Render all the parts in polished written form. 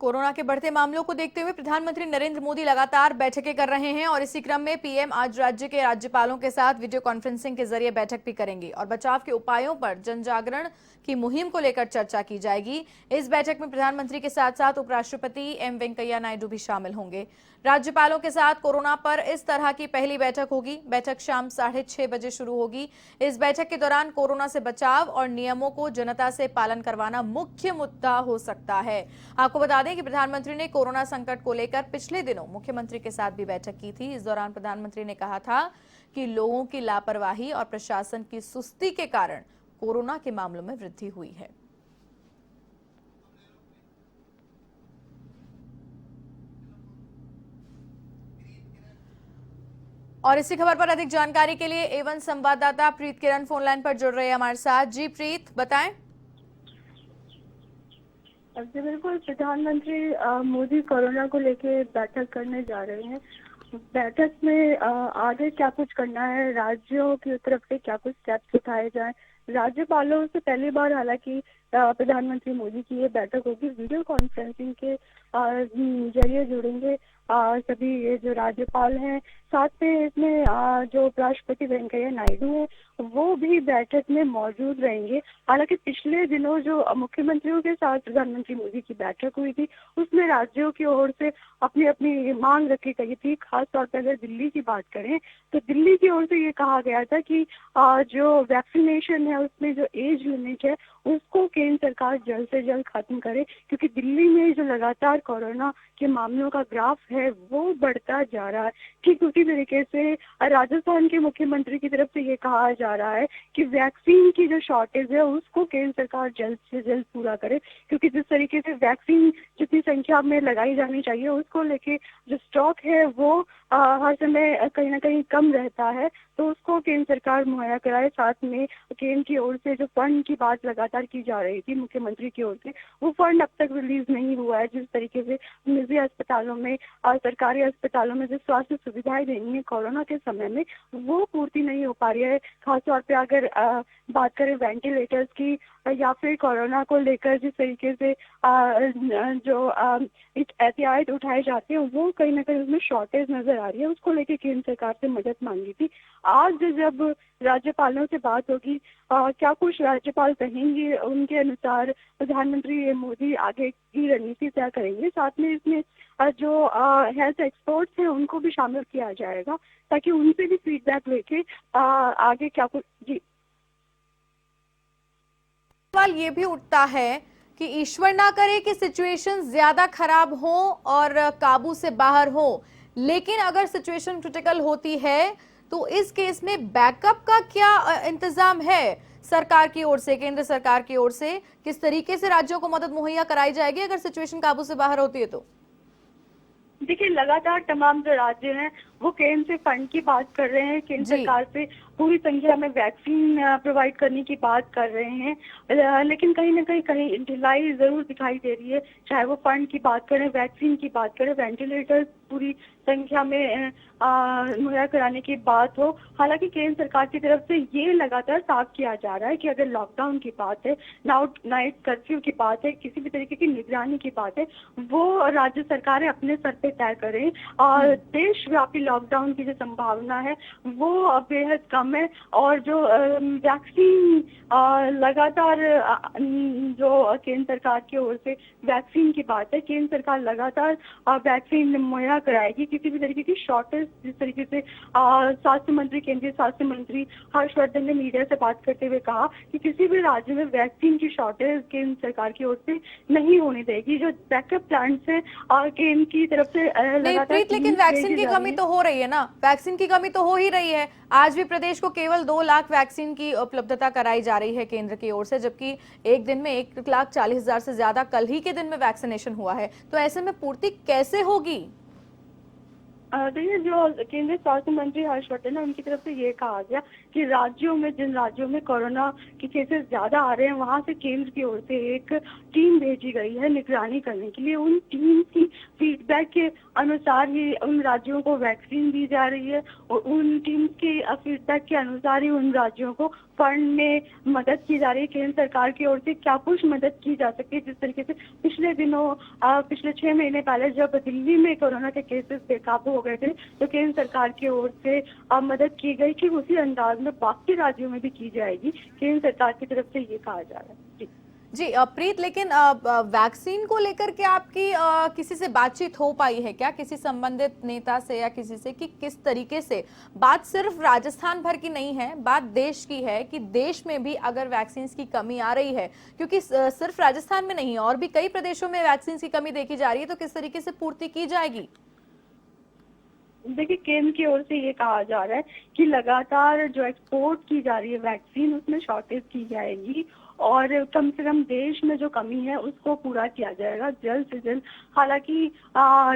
Corona के बढ़ते मामलों को देखते हुए प्रधानमंत्री नरेंद्र मोदी लगातार बैठकें कर रहे हैं और इसी क्रम में पीएम आज राज्य के राज्यपालों के साथ वीडियो कॉन्फ्रेंसिंग के जरिए बैठक भी करेंगे और बचाव के उपायों पर जन जागरण की मुहिम को लेकर चर्चा की जाएगी। इस बैठक में प्रधानमंत्री के साथ साथ उपराष्ट्रपति एम वेंकैया नायडू भी शामिल होंगे। राज्यपालों के साथ कोरोना पर इस तरह की पहली बैठक होगी। बैठक शाम 6:30 बजे शुरू होगी। इस बैठक के दौरान कोरोना से बचाव और नियमों को जनता से पालन करवाना मुख्य मुद्दा हो सकता है। आपको बता दें कि प्रधानमंत्री ने कोरोना संकट को लेकर पिछले दिनों मुख्यमंत्री के साथ भी बैठक की थी। इस दौरान प्रधानमंत्री ने कहा था कि लोगों की लापरवाही और प्रशासन की सुस्ती के कारण कोरोना के मामलों में वृद्धि हुई है। और इसी खबर पर अधिक जानकारी के लिए एवन संवाददाता प्रीत किरण फोन लाइन पर जुड़ रहे हैं हमारे साथ। जी प्रीत, बताएं। जी बिल्कुल, प्रधानमंत्री मोदी कोरोना को लेके बैठक करने जा रहे हैं। बैठक में आगे क्या कुछ करना है, राज्यों की तरफ से क्या कुछ स्टेप्स उठाए जाएं। राज्यपालों से पहली बार हालांकि प्रधानमंत्री मोदी की ये बैठक होगी। वीडियो कॉन्फ्रेंसिंग के जरिए जुड़ेंगे सभी ये जो राज्यपाल हैं। साथ में इसमें जो उपराष्ट्रपति वेंकैया नायडू हैं वो भी बैठक में मौजूद रहेंगे। हालांकि पिछले दिनों जो मुख्यमंत्रियों के साथ प्रधानमंत्री मोदी की बैठक हुई थी उसमें राज्यों की ओर से अपनी अपनी मांग रखी गई थी। खास तौर पर अगर दिल्ली की बात करें तो दिल्ली की ओर से ये कहा गया था कि जो वैक्सीनेशन है उसमें जो एज लिमिट है उसको केंद्र सरकार जल्द से जल्द खत्म करे, क्योंकि दिल्ली में जो लगातार कोरोना के मामलों का ग्राफ है वो बढ़ता जा रहा है। ठीक उसी तरीके से राजस्थान के मुख्यमंत्री की तरफ से ये कहा जा रहा है कि वैक्सीन की जो शॉर्टेज है उसको केंद्र सरकार जल्द से जल्द पूरा करे, क्योंकि जिस तरीके से वैक्सीन जितनी संख्या में लगाई जानी चाहिए उसको लेके जो स्टॉक है वो हर समय कहीं ना कहीं कम रहता है, तो उसको केंद्र सरकार मुहैया कराए। साथ में केंद्र की ओर से जो फंड की बात लगातार की जा रही थी मुख्यमंत्री की ओर से, वो फंड अब तक रिलीज नहीं हुआ है। जिस तरीके से निजी अस्पतालों में और सरकारी अस्पतालों में जो स्वास्थ्य सुविधाएं देनी है कोरोना के समय में वो पूर्ति नहीं हो पा रही है। खासतौर पे अगर बात करें वेंटिलेटर्स की या फिर कोरोना को लेकर जिस तरीके से जो एहतियात उठाए जाते हैं वो कहीं ना कहीं उसमें शॉर्टेज नजर आ रही है। उसको लेकर केंद्र सरकार से मदद मांगी थी। आज जब राज्यपालों से बात होगी क्या कुछ राज्यपाल कहेंगे उनके अनुसार प्रधानमंत्री मोदी आगे की रणनीति तय करेंगे। साथ में इसमें जो हेल्थ एक्सपर्ट्स हैं उनको भी शामिल किया जाएगा ताकि उनसे भी फीडबैक लेके आगे क्या कुछ। जी, सवाल ये भी उठता है कि ईश्वर ना करे कि सिचुएशन ज्यादा खराब हो और काबू से बाहर हो, लेकिन अगर सिचुएशन क्रिटिकल होती है तो इस केस में बैकअप का क्या इंतजाम है सरकार की ओर से, केंद्र सरकार की ओर से? किस तरीके से राज्यों को मदद मुहैया कराई जाएगी अगर सिचुएशन काबू से बाहर होती है तो? देखिए, लगातार तमाम जो राज्य हैं वो केंद्र से फंड की बात कर रहे हैं, केंद्र सरकार से पूरी संख्या में वैक्सीन प्रोवाइड करने की बात कर रहे हैं, लेकिन कहीं ना कहीं ढिलाई जरूर दिखाई दे रही है। चाहे वो फंड की बात करें, वैक्सीन की बात करें, वेंटिलेटर पूरी संख्या में मुहैया कराने की बात हो। हालांकि केंद्र सरकार की तरफ से ये लगातार साफ किया जा रहा है कि अगर लॉकडाउन की बात है, नाइट कर्फ्यू की बात है, किसी भी तरीके की निगरानी की बात है, वो राज्य सरकारें अपने सर पे तय करें। और देशव्यापी लॉकडाउन की जो संभावना है वो बेहद कम है। और जो वैक्सीन लगातार जो केंद्र सरकार की ओर से वैक्सीन की बात है, केंद्र सरकार लगातार वैक्सीन मुहैया कराएगी। किसी भी तरीके की शॉर्टेज, जिस तरीके से स्वास्थ्य मंत्री, केंद्रीय स्वास्थ्य मंत्री हर्षवर्धन ने मीडिया से बात करते हुए कहा कि किसी भी राज्य में वैक्सीन की शॉर्टेज केंद्र सरकार की ओर से नहीं होने देगी। जो बैकअप प्लान्स हैं केंद्र की तरफ से लगातार, लेकिन वैक्सीन की कमी तो हो रही है ना, वैक्सीन की कमी तो हो ही रही है। आज भी प्रदेश को केवल 2 लाख वैक्सीन की उपलब्धता कराई जा रही है केंद्र की ओर से, जबकि एक दिन में 1,40,000 से ज्यादा कल ही के दिन में वैक्सीनेशन हुआ है। तो ऐसे में पूर्ति कैसे होगी? देखिए, जो केंद्रीय स्वास्थ्य मंत्री हर्षवर्धन है उनकी तरफ से ये कहा गया कि कि राज्यों में, जिन राज्यों में कोरोना के केसेस ज्यादा आ रहे हैं, वहां से केंद्र की ओर से एक टीम भेजी गई है निगरानी करने के लिए। उन टीम की फीडबैक के अनुसार ही उन राज्यों को वैक्सीन दी जा रही है और उन टीम के फीडबैक के अनुसार ही उन राज्यों को फंड में मदद की जा रही है। केंद्र सरकार की ओर से क्या कुछ मदद की जा सकती है, जिस तरीके से पिछले दिनों पिछले 6 महीने पहले जब दिल्ली में कोरोना के केसेस बेकाबू हो गए थे, तो केंद्र सरकार की ओर से मदद की गई कि उसी अंदाज में बाकी राज्यों में भी की जाएगी। केंद्र सरकार की तरफ से ये कहा जा रहा है। जी जी प्रीत, लेकिन वैक्सीन को लेकर के आपकी किसी से बातचीत हो पाई है क्या, किसी संबंधित नेता से या किसी से, कि किस तरीके से, बात सिर्फ राजस्थान भर की नहीं है, बात देश की है कि देश में भी अगर वैक्सीन की कमी आ रही है, क्योंकि सिर्फ राजस्थान में नहीं और भी कई प्रदेशों में वैक्सीन की कमी देखी जा रही है, तो किस तरीके से पूर्ति की जाएगी? देखिए, केंद्र की ओर से ये कहा जा रहा है कि लगातार जो एक्सपोर्ट की जा रही है वैक्सीन, उसमें शॉर्टेज की जाएगी और कम से कम देश में जो कमी है उसको पूरा किया जाएगा जल्द से जल्द। हालांकि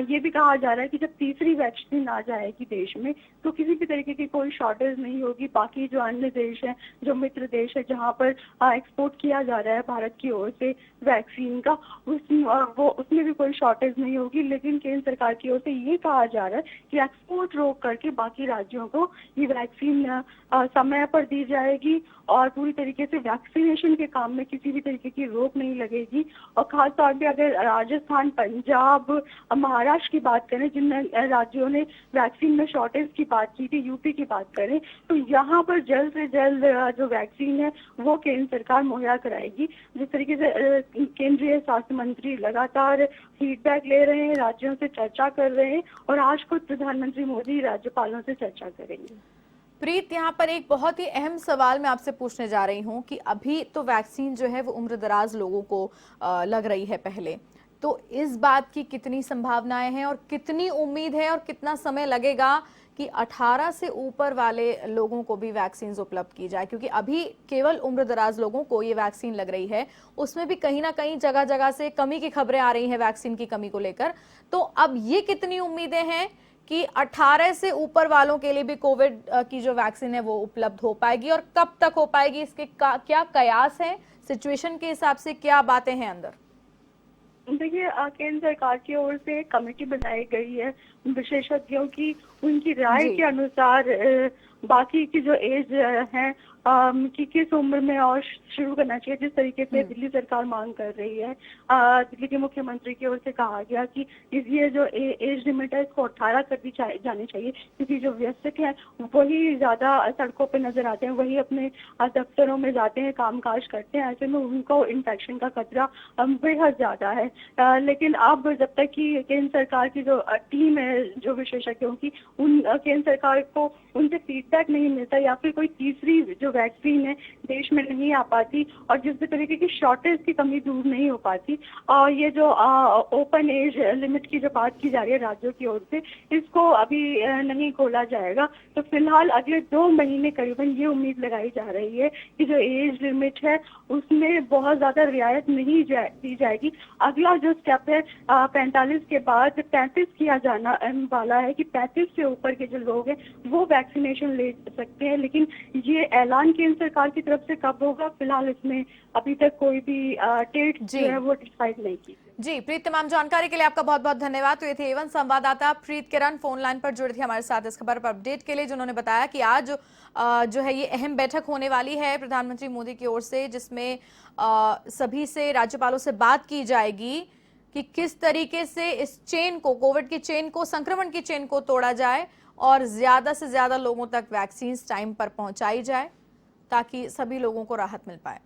ये भी कहा जा रहा है कि जब तीसरी वैक्सीन आ जाएगी देश में, तो किसी भी तरीके की कोई शॉर्टेज नहीं होगी। बाकी जो अन्य देश हैं, जो मित्र देश है जहां पर एक्सपोर्ट किया जा रहा है भारत की ओर से वैक्सीन का, उसमें भी कोई शॉर्टेज नहीं होगी। लेकिन केंद्र सरकार की ओर से ये कहा जा रहा है कि एक्सपोर्ट रोक करके बाकी राज्यों को ये वैक्सीन समय पर दी जाएगी और पूरी तरीके से वैक्सीनेशन के काम में किसी भी तरीके की रोक नहीं लगेगी। और खासतौर पे अगर राजस्थान, पंजाब, महाराष्ट्र की बात करें, जिन राज्यों ने वैक्सीन में शॉर्टेज की बात की थी, यूपी की बात करें, तो यहाँ पर जल्द से जल्द जो वैक्सीन है वो केंद्र सरकार मुहैया कराएगी। जिस तरीके से केंद्रीय स्वास्थ्य मंत्री लगातार फीडबैक ले रहे हैं, राज्यों से चर्चा कर रहे हैं और आज खुद प्रधानमंत्री मोदी राज्यपालों से चर्चा करेंगे। प्रीत, यहाँ पर एक बहुत ही अहम सवाल मैं आपसे पूछने जा रही हूँ कि अभी तो वैक्सीन जो है वो उम्रदराज लोगों को लग रही है पहले, तो इस बात की कितनी संभावनाएं हैं और कितनी उम्मीद है और कितना समय लगेगा कि 18 से ऊपर वाले लोगों को भी वैक्सीन उपलब्ध की जाए, क्योंकि अभी केवल उम्रदराज लोगों को ये वैक्सीन लग रही है, उसमें भी कहीं ना कहीं जगह जगह से कमी की खबरें आ रही हैं वैक्सीन की कमी को लेकर। तो अब ये कितनी उम्मीदें हैं कि 18 से ऊपर वालों के लिए भी कोविड की जो वैक्सीन है वो उपलब्ध हो पाएगी और कब तक हो पाएगी, इसके क्या कयास है, सिचुएशन के हिसाब से क्या बातें हैं अंदर? देखिए, केंद्र सरकार की ओर से एक कमेटी बनाई गई है विशेषज्ञों की, उनकी राय के अनुसार बाकी की जो एज है कि किस उम्र में और शुरू करना चाहिए, जिस तरीके से दिल्ली सरकार मांग कर रही है। दिल्ली के मुख्यमंत्री की ओर से कहा गया कि ये जो एज लिमिट है इसको 18 कर दी जानी चाहिए, क्योंकि जो वयस्क हैं वही ज्यादा सड़कों पे नजर आते हैं, वही अपने दफ्तरों में जाते हैं, कामकाज करते हैं, ऐसे में उनको इन्फेक्शन का खतरा बेहद ज्यादा है। लेकिन अब जब तक कि केंद्र सरकार की जो टीम है जो विशेषज्ञों की, उन केंद्र सरकार को उनसे फीडबैक नहीं मिलता या फिर कोई तीसरी जो वैक्सीन है देश में नहीं आ पाती और जिस भी तरीके की शॉर्टेज की कमी दूर नहीं हो पाती, और ये जो ओपन एज लिमिट की जो बात की जा रही है राज्यों की ओर से, इसको अभी नहीं खोला जाएगा। तो फिलहाल अगले 2 महीने करीबन ये उम्मीद लगाई जा रही है कि जो एज लिमिट है उसमें बहुत ज्यादा रियायत नहीं दी जाएगी। अगला जो स्टेप है 45 के बाद 35 किया जाना वाला है कि 35 से ऊपर के जो लोग हैं वो वैक्सीनेशन ले सकते हैं। लेकिन ये ऐलान केंद्र सरकार की तरफ से कब होगा, फिलहाल इसमें अभी तक कोई भी डेट जो है वो डिसाइड नहीं की। जी प्रीत, तमाम जानकारी के लिए आपका बहुत बहुत धन्यवाद। तो ये थे एवन संवाददाता प्रीत किरण, फोन लाइन पर जुड़ी थी हमारे साथ इस खबर पर अपडेट के लिए, जिन्होंने बताया कि आज जो है ये अहम बैठक होने वाली है प्रधानमंत्री मोदी की ओर से, जिसमें सभी से, राज्यपालों से बात की जाएगी कि किस तरीके से इस चेन को, कोविड की चेन को, संक्रमण की चेन को तोड़ा जाए और ज्यादा से ज्यादा लोगों तक वैक्सीन टाइम पर पहुंचाई जाए ताकि सभी लोगों को राहत मिल पाए।